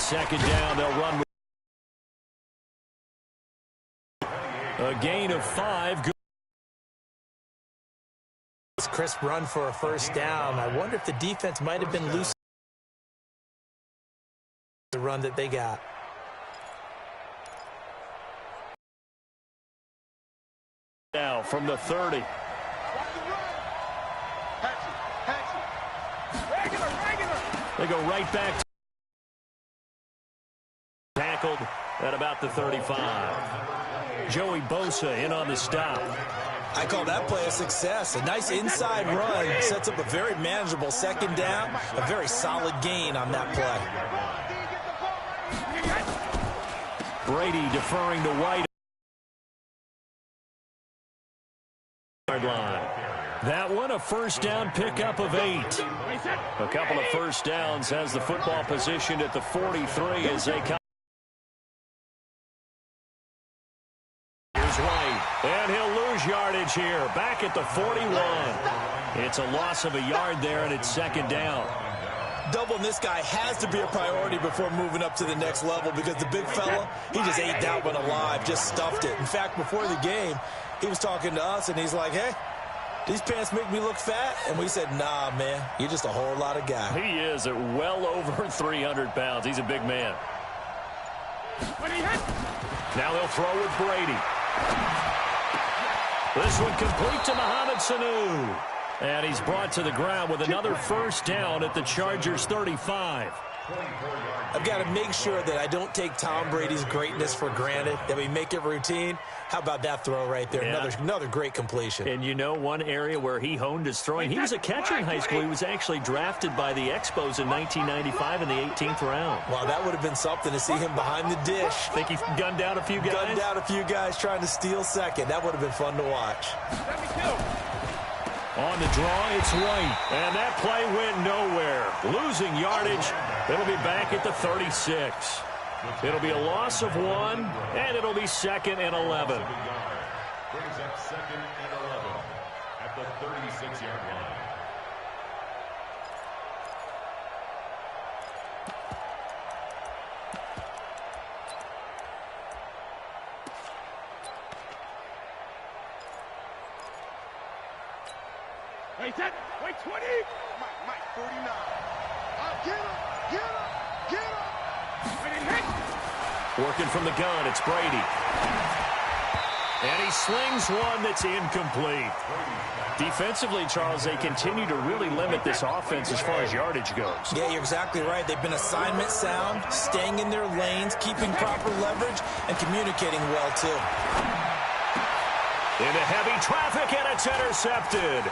second down. They'll run with a gain of 5. Crisp run for a first down. I wonder if the defense might have been loose. The run that they got. Now from the 30. They go right back. Tackled at about the 35. Joey Bosa in on the stop. I call that play a success. A nice inside run sets up a very manageable second down. A very solid gain on that play. Brady deferring to White. Line. That one a first down pickup of 8. A couple of first downs has the football positioned at the 43 as they come. Here's White, and he'll lose yardage here. Back at the 41. It's a loss of a yard there, and it's second down. Doubling this guy has to be a priority before moving up to the next level because the big fella, he just ate that one alive, just stuffed it. In fact, before the game, he was talking to us, and he's like, hey, these pants make me look fat? And we said, nah, man, you're just a whole lot of guy. He is at well over 300 pounds. He's a big man. Now they'll throw with Brady. This one complete to Mohamed Sanu. And he's brought to the ground with another first down at the Chargers' 35. I've got to make sure that I don't take Tom Brady's greatness for granted, that we make it routine. How about that throw right there? Yeah. Another great completion. And you know one area where he honed his throwing, he was a catcher in high school. He was actually drafted by the Expos in 1995 in the 18th round. Well, that would have been something to see him behind the dish. Think he gunned down a few guys? Gunned down a few guys trying to steal second. That would have been fun to watch. On the draw, it's White. And that play went nowhere. Losing yardage. It'll be back at the 36. It'll be a loss of 1, and it'll be 2nd and 11. Brings up 2nd and 11 at the 36-yard line. Wait, 20. Mike, 49. Get him. Working from the gun, it's Brady. And he slings one that's incomplete. Defensively, Charles, they continue to really limit this offense as far as yardage goes. Yeah, you're exactly right. They've been assignment sound, staying in their lanes, keeping proper leverage, and communicating well, too. Into heavy traffic, and it's intercepted.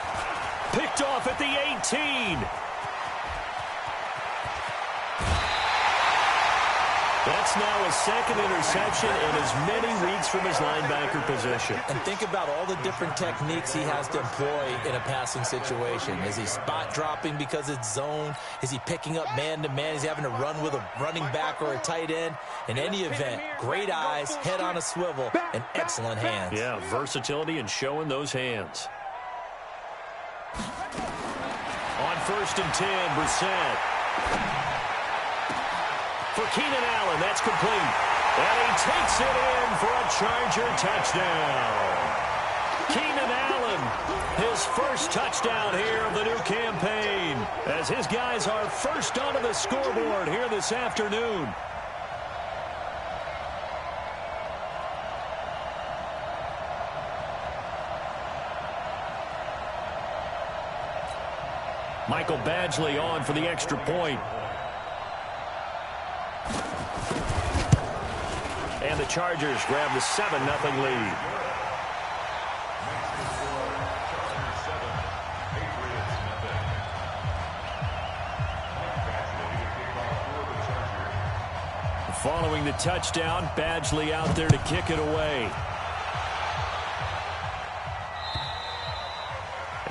Picked off at the 18. That's now his 2nd interception in as many weeks from his linebacker position. And think about all the different techniques he has to employ in a passing situation. Is he spot dropping because it's zone? Is he picking up man-to-man? Is he having to run with a running back or a tight end? In any event, great eyes, head on a swivel, and excellent hands. Yeah, versatility and showing those hands. On 1st and 10, Brissett. For Keenan Allen, that's complete. And he takes it in for a Charger touchdown. Keenan Allen, his first touchdown here of the new campaign, as his guys are first onto the scoreboard here this afternoon. Michael Badgley on for the extra point. And the Chargers grab the 7-0 lead. Following the touchdown, Badgley out there to kick it away.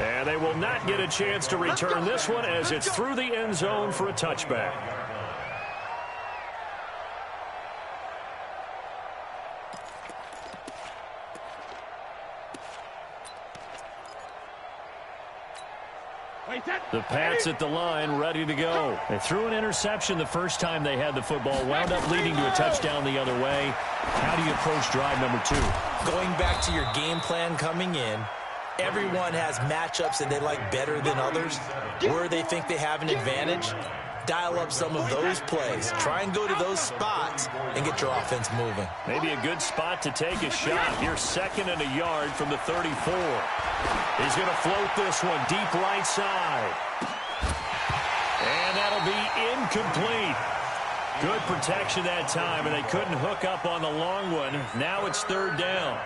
And they will not get a chance to return this one as it's through the end zone for a touchback. Wait, that. The Pats at the line, ready to go. They threw an interception the first time they had the football, wound up leading to a touchdown the other way. How do you approach drive number 2? Going back to your game plan coming in, everyone has matchups that they like better than others, where they think they have an advantage. Dial up some of those plays. Try and go to those spots and get your offense moving. Maybe a good spot to take a shot. Here's 2nd and a yard from the 34. He's going to float this one deep right side. And that'll be incomplete. Good protection that time, and they couldn't hook up on the long one. Now it's 3rd down.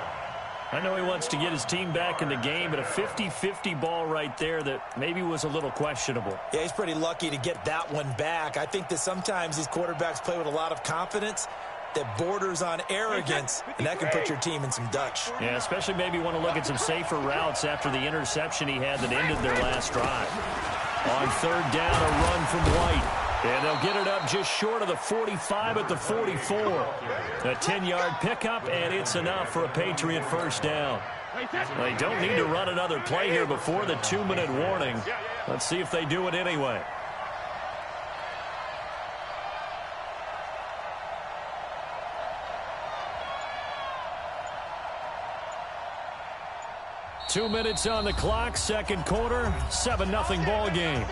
I know he wants to get his team back in the game, but a 50-50 ball right there that maybe was a little questionable. Yeah, he's pretty lucky to get that one back. I think that sometimes these quarterbacks play with a lot of confidence that borders on arrogance, and that can put your team in some Dutch. Yeah, especially maybe want to look at some safer routes after the interception he had that ended their last drive. On 3rd down, a run from White. And they'll get it up just short of the 45 at the 44. A 10-yard pickup, and it's enough for a Patriot first down. They don't need to run another play here before the 2-minute warning. Let's see if they do it anyway. Two minutes on the clock, 2nd quarter, 7-0 ball game.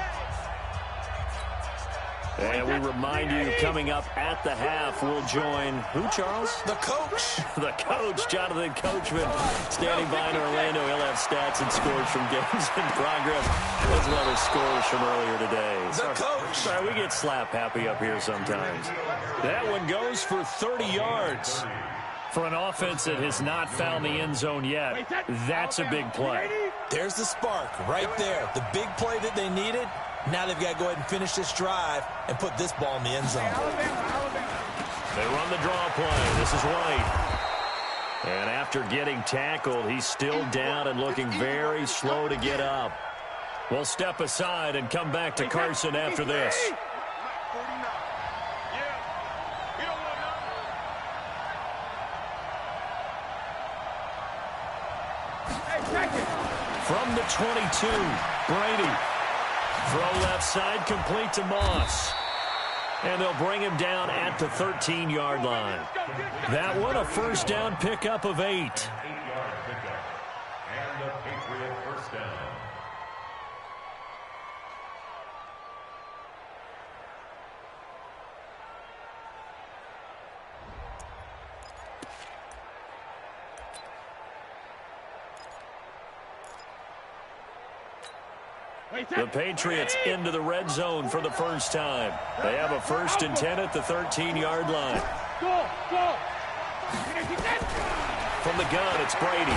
And we remind you, coming up at the half, we'll join who, Charles? The coach. The coach, Jonathan Coachman, standing by in Orlando. He'll have stats and scores from games in progress, as well as scores from earlier today. The coach. Sorry, we get slap happy up here sometimes. That one goes for 30 yards. For an offense that has not found the end zone yet, that's a big play. There's the spark right there. The big play that they needed. Now they've got to go ahead and finish this drive and put this ball in the end zone. They run the draw play. This is White. And after getting tackled, he's still down and looking very slow to get up. We'll step aside and come back to Carson after this. From the 22, Brady. Throw left side, complete to Moss. And they'll bring him down at the 13-yard line. That one, a first down pickup of 8. 8-yard pickup. And the Patriot first down. The Patriots into the red zone for the first time. They have a 1st and 10 at the 13-yard line. From the gun, it's Brady.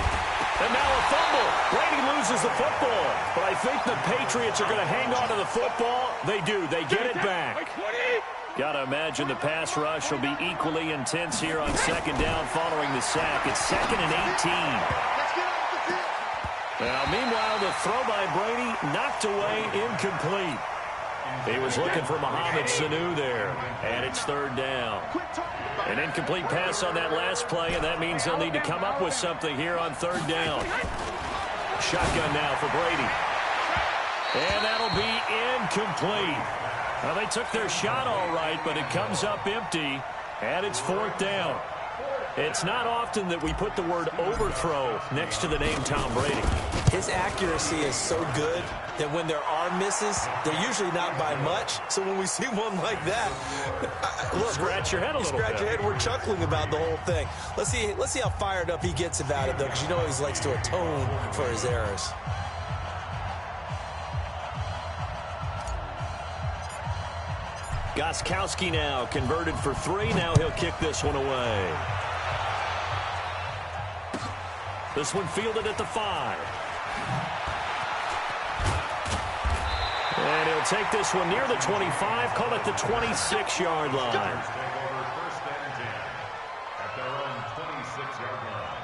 And now a fumble. Brady loses the football. But I think the Patriots are going to hang on to the football. They do. They get it back. Got to imagine the pass rush will be equally intense here on 2nd down following the sack. It's 2nd and 18. Now, meanwhile, the throw by Brady knocked away, incomplete. He was looking for Mohamed Sanu there, and it's 3rd down. An incomplete pass on that last play, and that means they'll need to come up with something here on 3rd down. Shotgun now for Brady. And that'll be incomplete. Well, they took their shot all right, but it comes up empty, and it's 4th down. It's not often that we put the word overthrow next to the name Tom Brady. His accuracy is so good that when there are misses, they're usually not by much. So when we see one like that, look, scratch your head a little bit. Scratch your head. We're chuckling about the whole thing. Let's see how fired up he gets about it, though, because you know he likes to atone for his errors. Gostkowski now converted for 3. Now he'll kick this one away. This one fielded at the 5. And he'll take this one near the 25, call it the 26-yard line. First and 10 at their own 26-yard line.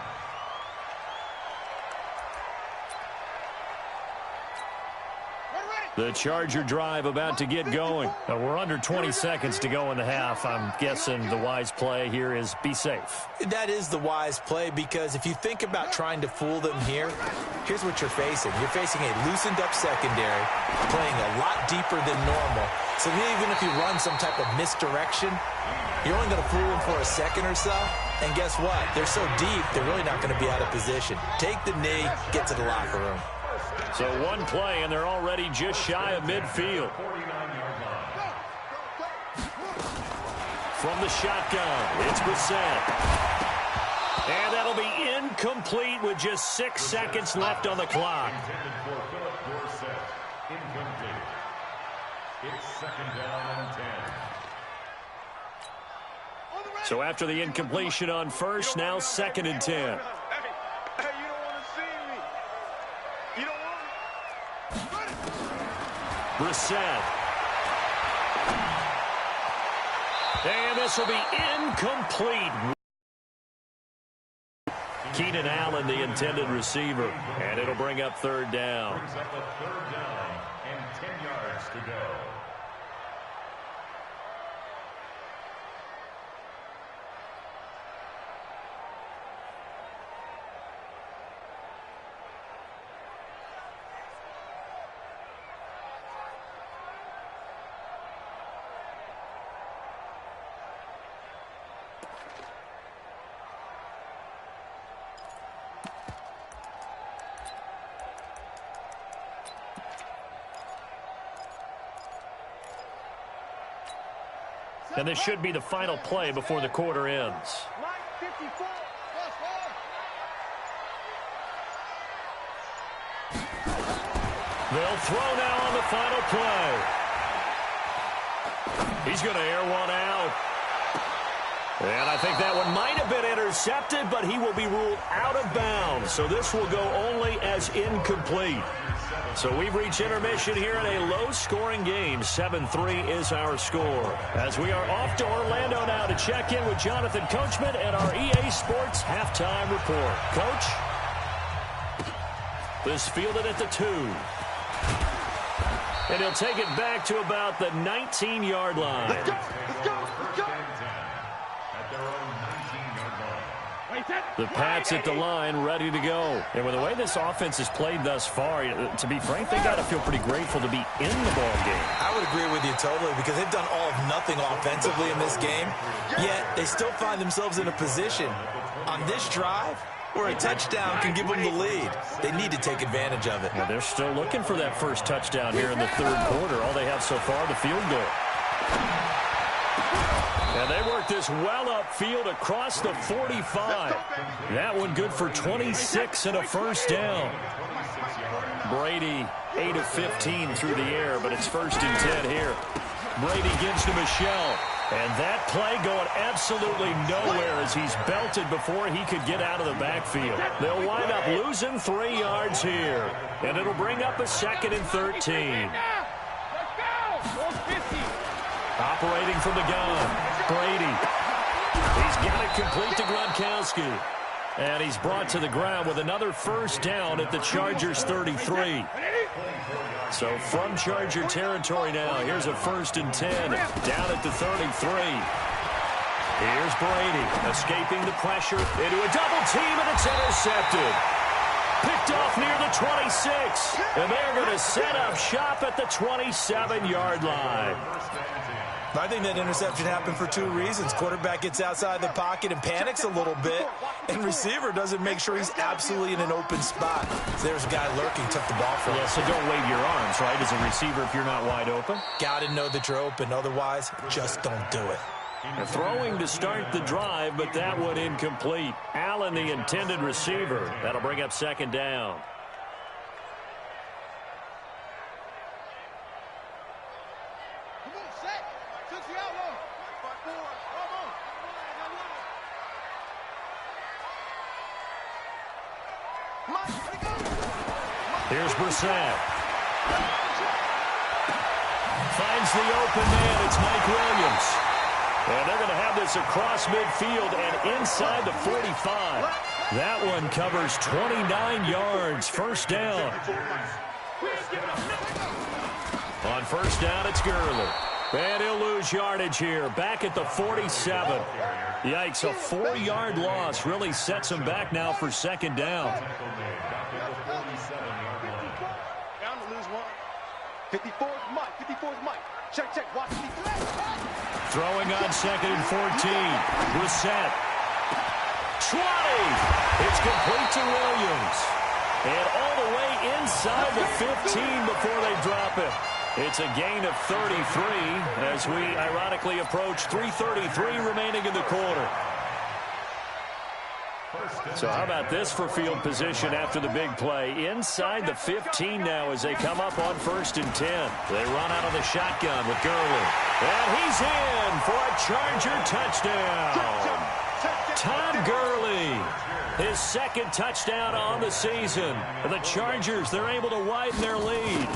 The Charger drive about to get going. We're under 20 seconds to go in the half. I'm guessing the wise play here is be safe. That is the wise play, because if you think about trying to fool them here, here's what you're facing. You're facing a loosened-up secondary, playing a lot deeper than normal. So even if you run some type of misdirection, you're only going to fool them for a second or so. And guess what? They're so deep, they're really not going to be out of position. Take the knee, get to the locker room. So one play, and they're already just shy of midfield. From the shotgun, it's Brissett. And that'll be incomplete with just 6 seconds left on the clock. It's second down and 10. So after the incompletion on first, now second and 10. Hey, you don't want to see me. You don't want me. Brissett. And this will be incomplete. Keenan Allen, the intended receiver. And it'll bring up third down. Brings up a third down and 10 yards to go. And this should be the final play before the quarter ends. They'll throw now on the final play. He's going to air one out. And I think that one might have been intercepted, but he will be ruled out of bounds. So this will go only as incomplete. So we've reached intermission here in a low-scoring game. 7-3 is our score. As we are off to Orlando now to check in with Jonathan Coachman and our EA Sports halftime report. Coach? This fielded at the 2. And he'll take it back to about the 19-yard line. Let's go, let's go, let's go. The Pats at the line, ready to go. And with the way this offense has played thus far, to be frank, they got to feel pretty grateful to be in the ball game. I would agree with you totally, because they've done all of nothing offensively in this game, yet they still find themselves in a position on this drive where a touchdown can give them the lead. They need to take advantage of it. Well, they're still looking for that first touchdown here in the third quarter. All they have so far, the field goal. And they work this well upfield across the 45. That one good for 26 and a first down. Brady, 8 of 15 through the air, but it's first and 10 here. Brady gives to Michel. And that play going absolutely nowhere as he's belted before he could get out of the backfield. They'll wind up losing 3 yards here. And it'll bring up a second and 13. Operating from the gun, Brady. He's got it complete to Gronkowski. And he's brought to the ground with another first down at the Chargers' 33. So from Charger territory now, here's a first and 10 down at the 33. Here's Brady escaping the pressure into a double team, and it's intercepted. Picked off near the 26. And they're going to set up shop at the 27-yard line. I think that interception happened for 2 reasons. Quarterback gets outside the pocket and panics a little bit, and receiver doesn't make sure he's absolutely in an open spot. So there's a guy lurking, took the ball from him. Yeah, so don't wave your arms, right, as a receiver if you're not wide open. Got to know that you're open. Otherwise, just don't do it. And throwing to start the drive, but that one incomplete. Allen, the intended receiver. That'll bring up second down. Here's Brissett. Finds the open man. It's Mike Williams. And they're going to have this across midfield and inside the 45. That one covers 29 yards. First down. first down, it's Gurley. And he'll lose yardage here. Back at the 47. Yikes, a 4-yard loss really sets him back now for second down. Down to lose one. 54 is Mike. 54 is Mike. Check, check. Watch me. Throwing on second and 14. Brissett. 20. It's complete to Williams. And all the way inside the 15 before they drop it. It's a gain of 33 as we ironically approach 3:33 remaining in the quarter. So how about this for field position after the big play? Inside the 15 now as they come up on 1st and 10. They run out of the shotgun with Gurley. And he's in for a Charger touchdown. Todd Gurley, his second touchdown on the season. The Chargers, they're able to widen their lead.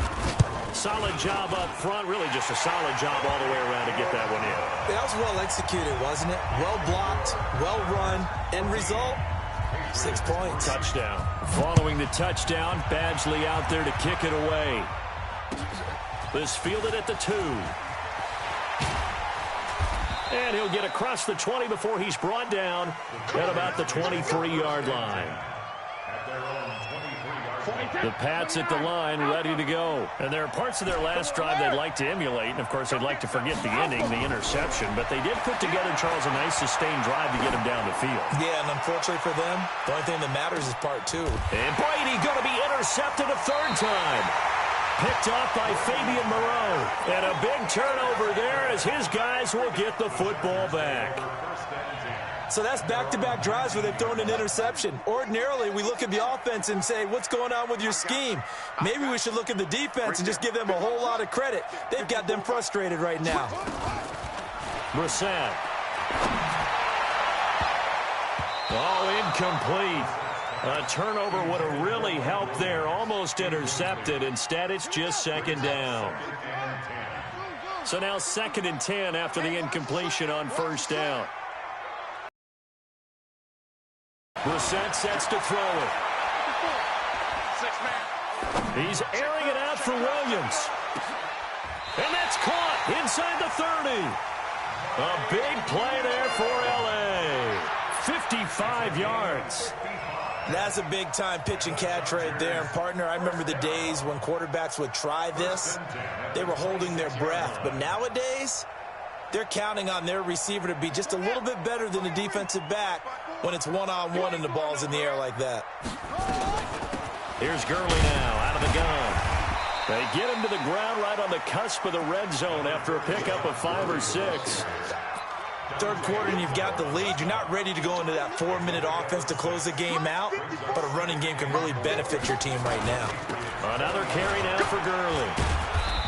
Solid job up front. Really just a solid job all the way around to get that one in. That was well executed, wasn't it? Well blocked, well run. End result, 6 points. Touchdown. Following the touchdown, Badgley out there to kick it away. This fielded at the 2. And he'll get across the 20 before he's brought down at about the 23-yard line. The Pats at the line, ready to go. And there are parts of their last drive they'd like to emulate. And, of course, they'd like to forget the ending, the interception. But they did put together, Charles, a nice sustained drive to get him down the field. Yeah, and unfortunately for them, the only thing that matters is part 2. And Brady going to be intercepted a 3rd time. Picked off by Fabian Moreau. And a big turnover there as his guys will get the football back. So that's back-to-back drives where they've thrown an interception. Ordinarily, we look at the offense and say, what's going on with your scheme? Maybe we should look at the defense and just give them a whole lot of credit. They've got them frustrated right now. Brissett. Oh, incomplete. A turnover would have really helped there. Almost intercepted. Instead, it's just second down. So now 2nd and 10 after the incompletion on 1st down. Brissett sets to throw it. He's airing it out for Williams. And that's caught inside the 30. A big play there for L.A. 55 yards. That's a big-time pitch and catch right there. And, partner, I remember the days when quarterbacks would try this. They were holding their breath. But nowadays, they're counting on their receiver to be just a little bit better than the defensive back when it's one-on-one and the ball's in the air like that. Here's Gurley now out of the gun. They get him to the ground right on the cusp of the red zone after a pickup of 5 or 6. 3rd quarter and you've got the lead. You're not ready to go into that 4-minute offense to close the game out, but a running game can really benefit your team right now. Another carry now for Gurley.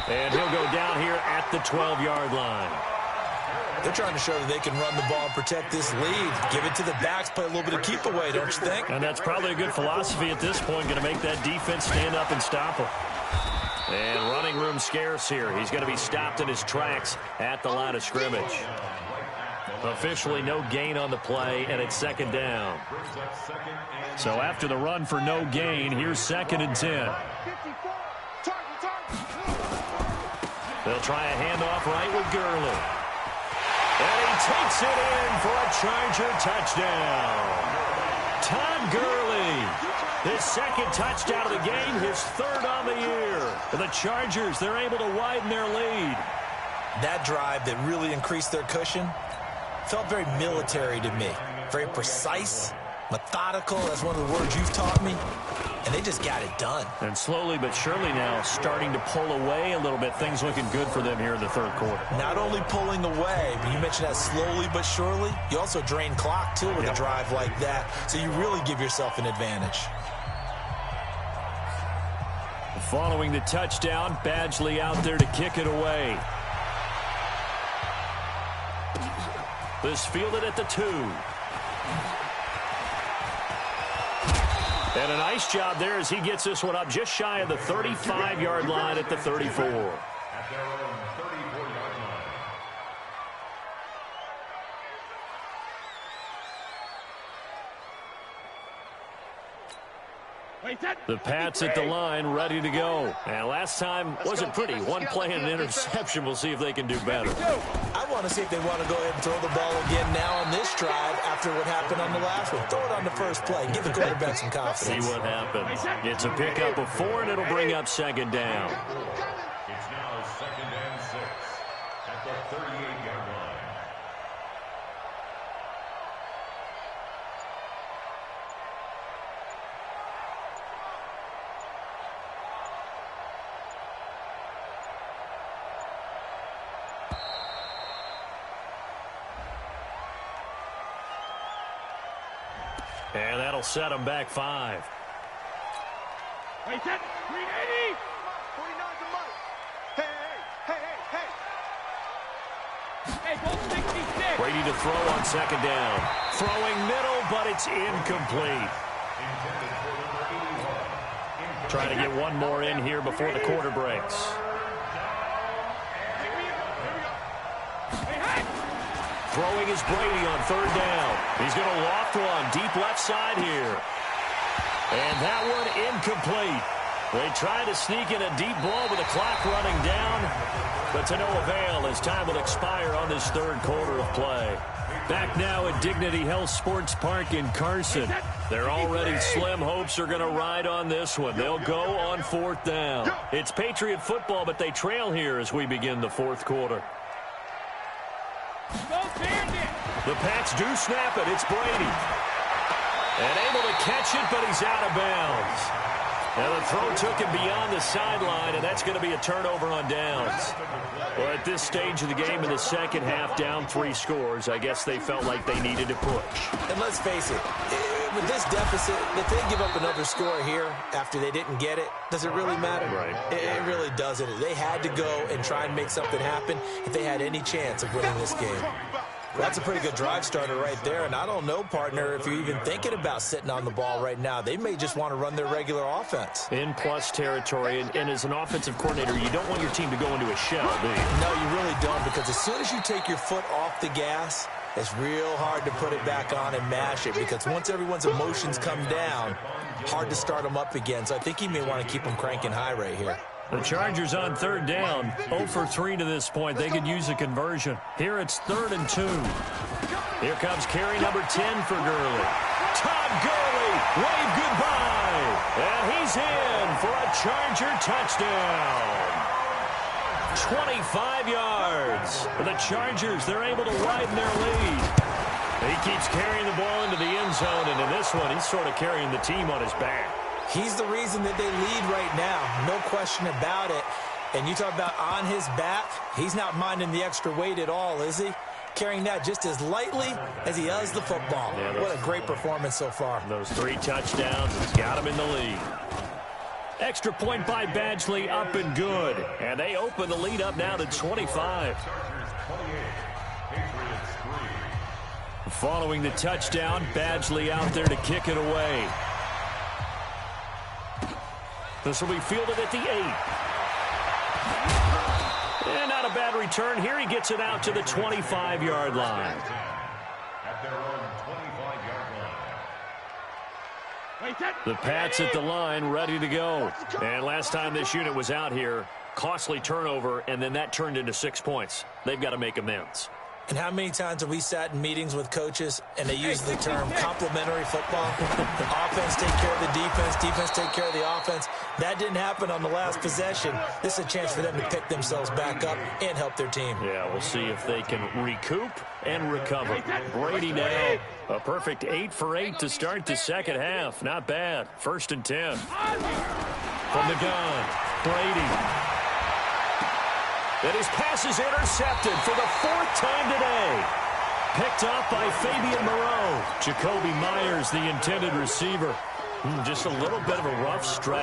And he'll go down here at the 12-yard line. They're trying to show that they can run the ball and protect this lead. Give it to the backs, play a little bit of keep away, don't you think? And that's probably a good philosophy at this point, going to make that defense stand up and stop him. And running room scarce here. He's going to be stopped in his tracks at the line of scrimmage. Officially no gain on the play, and it's 2nd down. So after the run for no gain, here's 2nd and 10. They'll try a handoff right with Gurley. And he takes it in for a Charger touchdown. Todd Gurley, his 2nd touchdown of the game, his 3rd on the year. The Chargers, they're able to widen their lead. That drive that really increased their cushion felt very military to me. Very precise, methodical. That's one of the words you've taught me. And they just got it done. And slowly but surely now starting to pull away a little bit. Things looking good for them here in the 3rd quarter. Not only pulling away, but you mentioned that slowly but surely. You also drain clock, too, with a drive like that. So you really give yourself an advantage. Following the touchdown, Badgley out there to kick it away. This fielded at the 2. And a nice job there as he gets this one up just shy of the 35-yard line at the 34. At their own 34-yard line. The Pats at the line, ready to go. And last time wasn't pretty. One play and an interception. We'll see if they can do better. I want to see if they want to go ahead and throw the ball again now on this drive after what happened on the last one. Throw it on the first play and give the quarterback some confidence. See what happens. It's a pickup of 4, and it'll bring up second down. It's now 2nd and 6 at the 38-yard line. And that'll set them back 5. Wait, set. 380. 49's a month. Hey, ball 66. Brady to throw on second down. Throwing middle, but it's incomplete. Trying to get one more in here before the quarter breaks. Throwing is Brady on third down. He's going to loft one deep left side here. And that one incomplete. They try to sneak in a deep ball with the clock running down, but to no avail as time will expire on this third quarter of play. Back now at Dignity Health Sports Park in Carson. Their already slim hopes are going to ride on this one. They'll go on fourth down. It's Patriot football, but they trail here as we begin the fourth quarter. The Pats do snap it. It's Brady. And able to catch it, but he's out of bounds. Now the throw took him beyond the sideline, and that's going to be a turnover on downs. Well, at this stage of the game in the second half, down 3 scores, I guess they felt like they needed to push. And let's face it, with this deficit, if they give up another score here after they didn't get it, does it really matter? Right. It really doesn't. They had to go and try and make something happen if they had any chance of winning this game. Well, that's a pretty good drive starter right there, and I don't know, partner, if you're even thinking about sitting on the ball right now. They may just want to run their regular offense. In plus territory, and as an offensive coordinator, you don't want your team to go into a shell, do you? No, you really don't, because as soon as you take your foot off the gas, it's real hard to put it back on and mash it, because once everyone's emotions come down, hard to start them up again. So I think you may want to keep them cranking high right here. The Chargers on third down, 0 for 3 to this point. They could use a conversion. Here it's 3rd and 2. Here comes carry number 10 for Gurley. Todd Gurley, wave goodbye. And he's in for a Charger touchdown. 25 yards. For the Chargers, they're able to widen their lead. He keeps carrying the ball into the end zone, and in this one, he's sort of carrying the team on his back. He's the reason that they lead right now, no question about it. And you talk about on his back, he's not minding the extra weight at all, is he? Carrying that just as lightly as he does the football. Yeah, what a great performance so far. Those 3 touchdowns has got him in the lead. Extra point by Badgley, up and good. And they open the lead up now to 25. Following the touchdown, Badgley out there to kick it away. This will be fielded at the 8. And not a bad return. Here he gets it out to the 25-yard line. At their own 25-yard line. The Pats at the line, ready to go. And last time this unit was out here, costly turnover, and then that turned into 6 points. They've got to make amends. And how many times have we sat in meetings with coaches and they use the term complementary football? Offense take care of the defense, defense take care of the offense. That didn't happen on the last possession. This is a chance for them to pick themselves back up and help their team. Yeah, we'll see if they can recoup and recover. Brady now, a perfect 8 for 8 to start the second half. Not bad. 1st and 10. From the gun, Brady. And his pass is intercepted for the 4th time today. Picked up by Fabian Moreau. Jacoby Myers, the intended receiver. Just a little bit of a rough stretch.